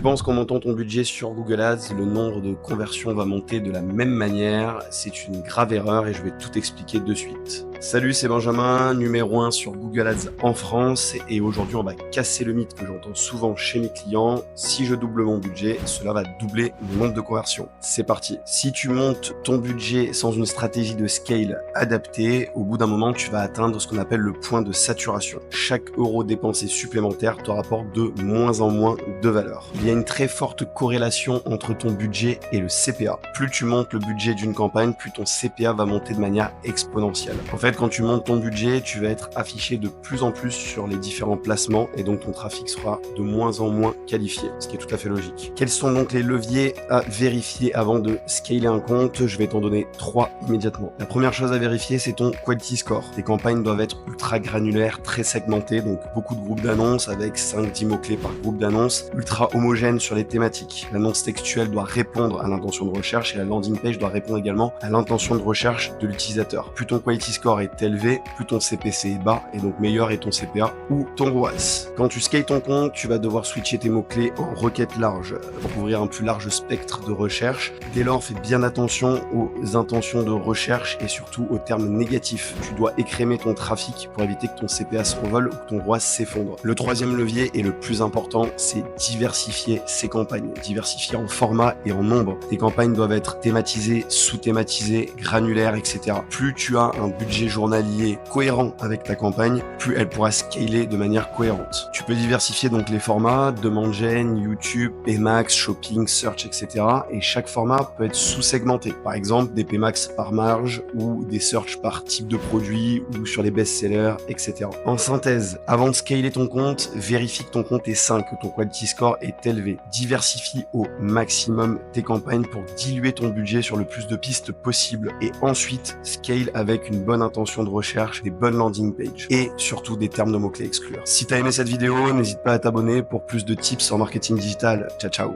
penses qu'en montant ton budget sur Google Ads, le nombre de conversions va monter de la même manière? C'est une grave erreur et je vais tout expliquer de suite. Salut, c'est Benjamin, numéro 1 sur Google Ads en France et aujourd'hui on va casser le mythe que j'entends souvent chez mes clients. Si je double mon budget, cela va doubler mon nombre de conversions. C'est parti. Si tu montes ton budget sans une stratégie de scale adaptée, au bout d'un moment tu vas atteindre ce qu'on appelle le point de saturation. Chaque euro dépensé supplémentaire te rapporte de moins en moins de valeur. Il y a une très forte corrélation entre ton budget et le CPA. Plus tu montes le budget d'une campagne, plus ton CPA va monter de manière exponentielle. En fait, quand tu montes ton budget, tu vas être affiché de plus en plus sur les différents placements et donc ton trafic sera de moins en moins qualifié, ce qui est tout à fait logique. Quels sont donc les leviers à vérifier avant de scaler un compte? Je vais t'en donner 3 immédiatement. La première chose à vérifier, c'est ton quality score. Tes campagnes doivent être ultra granulaires, très segmentées, donc beaucoup de groupes d'annonces avec 5-10 mots-clés par groupe d'annonces, ultra homogènes sur les thématiques. L'annonce textuelle doit répondre à l'intention de recherche et la landing page doit répondre également à l'intention de recherche de l'utilisateur. Plus ton quality score est élevé, plus ton CPC est bas et donc meilleur est ton CPA ou ton ROAS. Quand tu scales ton compte, tu vas devoir switcher tes mots-clés en requête large pour couvrir un plus large spectre de recherche. Dès lors, fais bien attention aux intentions de recherche et surtout aux termes négatifs. Tu dois écrémer ton trafic pour éviter que ton CPA s'envole ou que ton ROAS s'effondre. Le troisième levier et le plus important, c'est diversifier ses campagnes. Diversifier en format et en nombre. Tes campagnes doivent être thématisées, sous-thématisées, granulaires, etc. Plus tu as un budget journalier cohérent avec ta campagne, plus elle pourra scaler de manière cohérente. Tu peux diversifier donc les formats, demande gen, YouTube, PMax, shopping, search, etc. Et chaque format peut être sous-segmenté. Par exemple, des PMax par marge ou des search par type de produit ou sur les best-sellers, etc. En synthèse, avant de scaler ton compte, vérifie que ton compte est sain, que ton quality score est élevé. Diversifie au maximum tes campagnes pour diluer ton budget sur le plus de pistes possible et ensuite scale avec une bonne intention de recherche, des bonnes landing pages et surtout des termes de mots-clés exclure. Si tu as aimé cette vidéo, n'hésite pas à t'abonner pour plus de tips en marketing digital. Ciao, ciao.